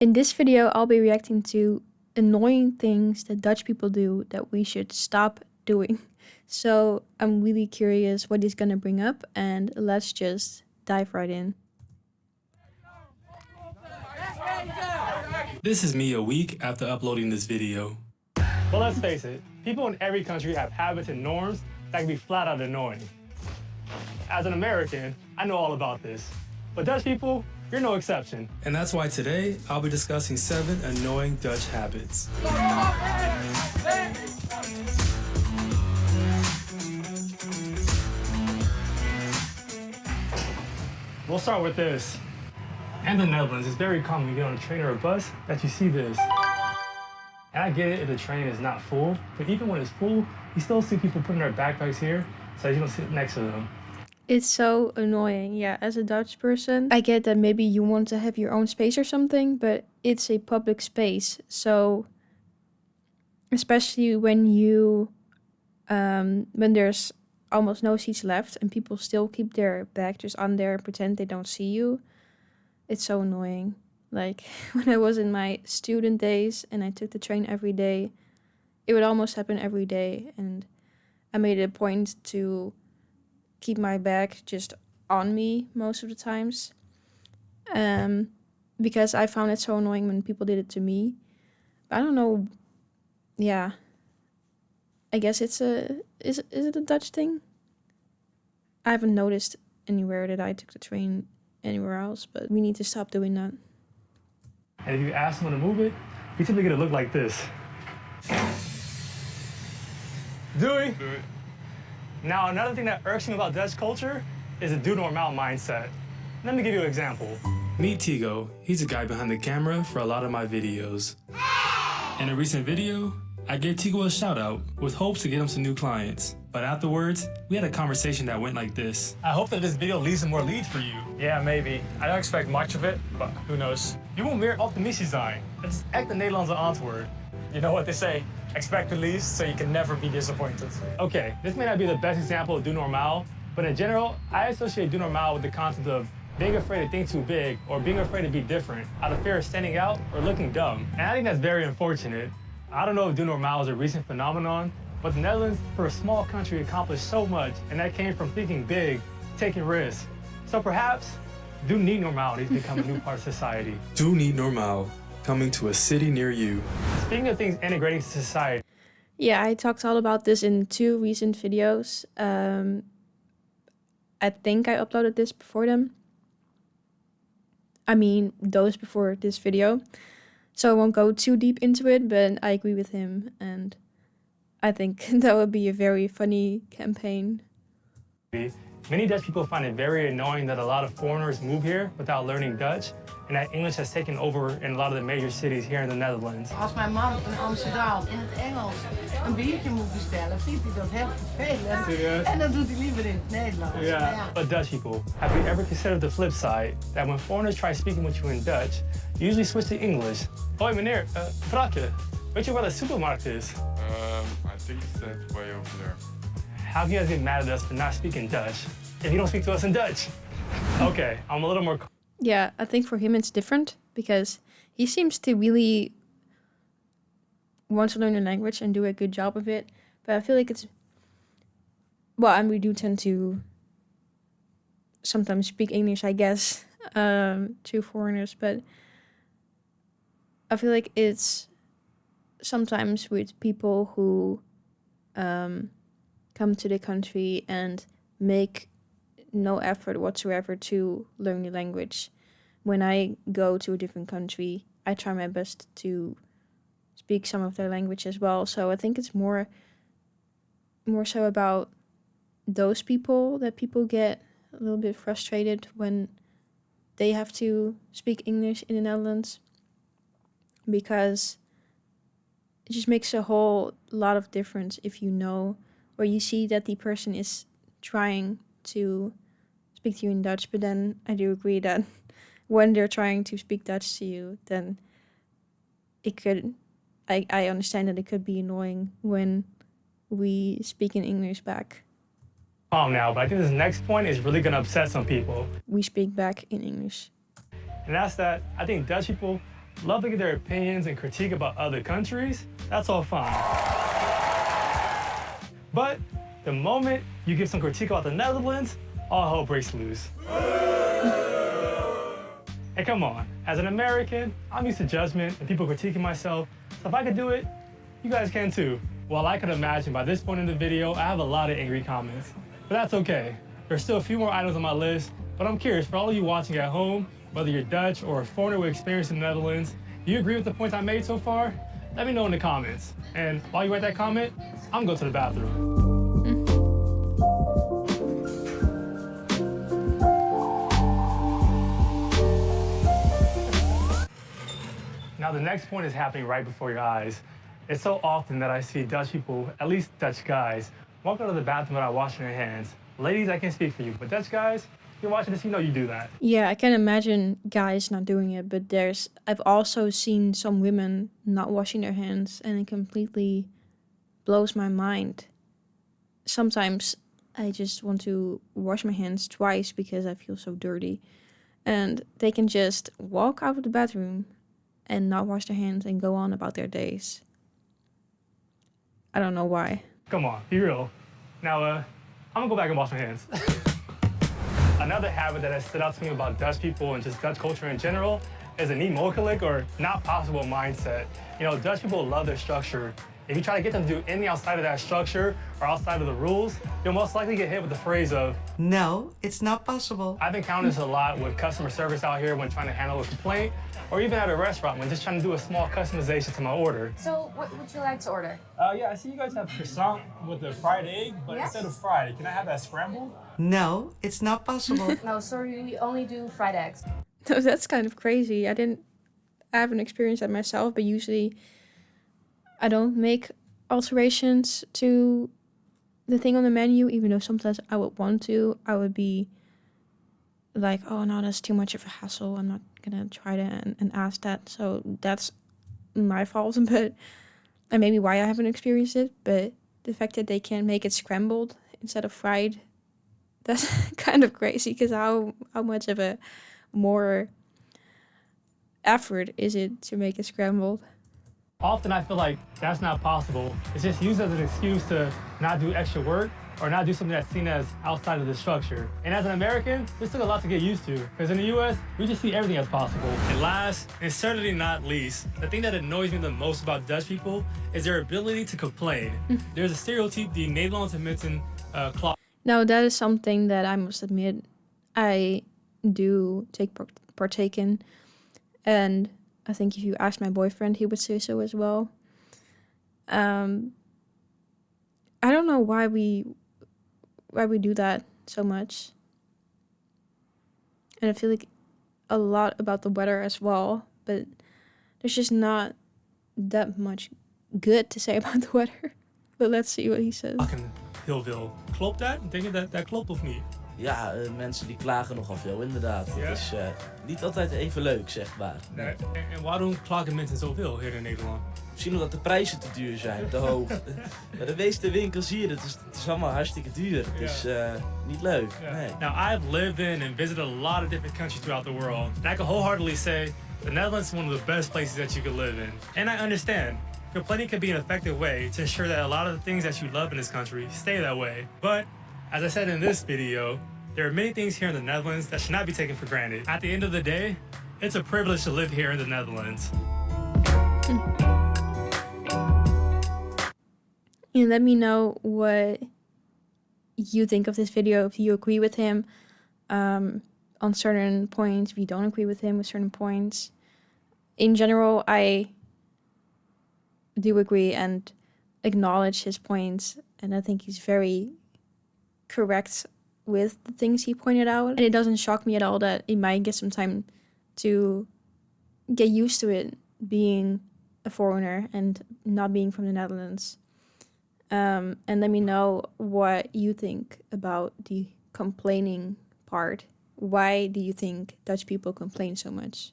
In this video, I'll be reacting to annoying things that Dutch people do that we should stop doing. So I'm really curious what he's gonna bring up, and let's just dive right in. This is me a week after uploading this video. Well, let's face it, people in every country have habits and norms that can be flat out annoying. As an American, I know all about this, but Dutch people, you're no exception. And that's why today I'll be discussing 7 annoying Dutch habits. We'll start with this. In the Netherlands, it's very common when you get on a train or a bus that you see this. And I get it if the train is not full, but even when it's full, you still see people putting their backpacks here so you don't sit next to them. It's so annoying. Yeah, as a Dutch person, I get that maybe you want to have your own space or something, but it's a public space. So especially when when there's almost no seats left and people still keep their bag just on there and pretend they don't see you, it's so annoying. Like when I was in my student days and I took the train every day, it would almost happen every day, and I made it a point to keep my bag just on me most of the times, because I found it so annoying when people did it to me. I don't know. Yeah, I guess is it a Dutch thing? I haven't noticed anywhere that I took the train anywhere else, but we need to stop doing that. And if you ask someone to move it, you typically get a look like this. Doei. Now, another thing that irks me about Dutch culture is the do normal mindset. Let me give you an example. Meet Tigo. He's the guy behind the camera for a lot of my videos. In a recent video, I gave Tigo a shout out with hopes to get him some new clients. But afterwards, we had a conversation that went like this. I hope that this video leads to more leads for you. Yeah, maybe. I don't expect much of it, but who knows? Je moet meer optimistisch zijn. Het is echt een Nederlandse antwoord. You know what they say, expect the least so you can never be disappointed. Okay, this may not be the best example of do normal, but in general, I associate do normal with the concept of being afraid to think too big or being afraid to be different out of fear of standing out or looking dumb. And I think that's very unfortunate. I don't know if do normal is a recent phenomenon, but the Netherlands, for a small country, accomplished so much, and that came from thinking big, taking risks. So perhaps, do niet normaal needs to become a new part of society. Do niet normaal, coming to a city near you. Speaking of things integrating to society. Yeah, I talked all about this in 2 recent videos. I think I uploaded this before them. I mean, those before this video. So I won't go too deep into it, but I agree with him, and I think that would be a very funny campaign. Many Dutch people find it very annoying that a lot of foreigners move here without learning Dutch, and that English has taken over in a lot of the major cities here in the Netherlands. Als mijn man in Amsterdam in het Engels een biertje moet bestellen, vindt hij dat heel vervelend. Serieus? En dat doet hij liever in het Nederlands. Maar ja. But Dutch people, have you ever considered the flip side? That when foreigners try speaking with you in Dutch, you usually switch to English. Hoi meneer, vraagje, weet je waar de supermarkt is? I think it's that way over there. How can you guys get mad at us for not speaking Dutch if you don't speak to us in Dutch? Okay, I'm a little more... Yeah, I think for him it's different because he seems to really want to learn the language and do a good job of it. But I feel like it's... Well, and we do tend to sometimes speak English, I guess, to foreigners. But I feel like it's sometimes with people who come to the country and make no effort whatsoever to learn the language. When I go to a different country, I try my best to speak some of their language as well. So I think it's more so about those people, that people get a little bit frustrated when they have to speak English in the Netherlands, because it just makes a whole lot of difference if you know, or you see that the person is trying to speak to you in Dutch, but then I do agree that when they're trying to speak Dutch to you, then it could, I understand that it could be annoying when we speak in English back. Calm now, but I think this next point is really gonna upset some people. We speak back in English. And that's that I think Dutch people love to get their opinions and critique about other countries. That's all fine. But the moment you give some critique about the Netherlands, all hell breaks loose. Hey, come on. As an American, I'm used to judgment and people critiquing myself. So if I could do it, you guys can too. Well, I can imagine by this point in the video, I have a lot of angry comments. But that's okay. There's still a few more items on my list, but I'm curious, for all of you watching at home, whether you're Dutch or a foreigner with experience in the Netherlands, do you agree with the points I made so far? Let me know in the comments. And while you write that comment, I'm going to the bathroom. Now, the next point is happening right before your eyes. It's so often that I see Dutch people, at least Dutch guys, walk out of the bathroom without washing their hands. Ladies, I can't speak for you, but Dutch guys, if you're watching this, you know you do that. Yeah, I can imagine guys not doing it, but I've also seen some women not washing their hands, and it completely blows my mind. Sometimes I just want to wash my hands twice because I feel so dirty. And they can just walk out of the bathroom and not wash their hands and go on about their days. I don't know why. Come on, be real. Now, I'm gonna go back and wash my hands. Another habit that has stood out to me about Dutch people and just Dutch culture in general is a niet mogelijk or not possible mindset. You know, Dutch people love their structure. If you try to get them to do anything outside of that structure or outside of the rules, you'll most likely get hit with the phrase of, "No, it's not possible." I've encountered this a lot with customer service out here when trying to handle a complaint, or even at a restaurant when just trying to do a small customization to my order. So, what would you like to order? Yeah, I see you guys have croissant with the fried egg, but Yes? instead of fried, can I have that scrambled? No, it's not possible. No, sorry, we only do fried eggs. So that's kind of crazy. I haven't experienced that myself, but usually I don't make alterations to the thing on the menu, even though sometimes I would want to. I would be like, oh no, that's too much of a hassle. I'm not gonna try that and ask that. So that's my fault, but and maybe why I haven't experienced it. But the fact that they can make it scrambled instead of fried, that's kind of crazy. Because how much of a more effort is it to make it scrambled? Often I feel like that's not possible. It's just used as an excuse to not do extra work or not do something that's seen as outside of the structure. And as an American, this took a lot to get used to, because in the US, we just see everything as possible. And last, and certainly not least, the thing that annoys me the most about Dutch people is their ability to complain. There's a stereotype, die Nederlandse mensen Now that is something that I must admit I do take partake in, and I think if you ask my boyfriend, he would say so as well. I don't know why we do that so much, and I feel like a lot about the weather as well. But there's just not that much good to say about the weather. But let's see what he says. Heel veel. Klopt dat? Denk je dat klopt of niet? Ja, mensen die klagen nogal veel, inderdaad. Ja? Het is niet altijd even leuk, zeg maar. Nee. En waarom klagen mensen zoveel hier in Nederland? Misschien omdat de prijzen te duur zijn, te hoog. Bij de meeste winkels hier, het is allemaal hartstikke duur. Het is niet leuk. Yeah. Nee. Now, I've lived in and visited a lot of different countries throughout the world. And I can wholeheartedly say the Netherlands is one of the best places that you could live in. And I understand. Complaining can be an effective way to ensure that a lot of the things that you love in this country stay that way. But, as I said in this video, there are many things here in the Netherlands that should not be taken for granted. At the end of the day, it's a privilege to live here in the Netherlands. And let me know what you think of this video, if you agree with him on certain points, if you don't agree with him with certain points. In general, I do agree and acknowledge his points, and I think he's very correct with the things he pointed out. And it doesn't shock me at all that it might get some time to get used to it, being a foreigner and not being from the Netherlands. And let me know what you think about the complaining part. Why do you think Dutch people complain so much?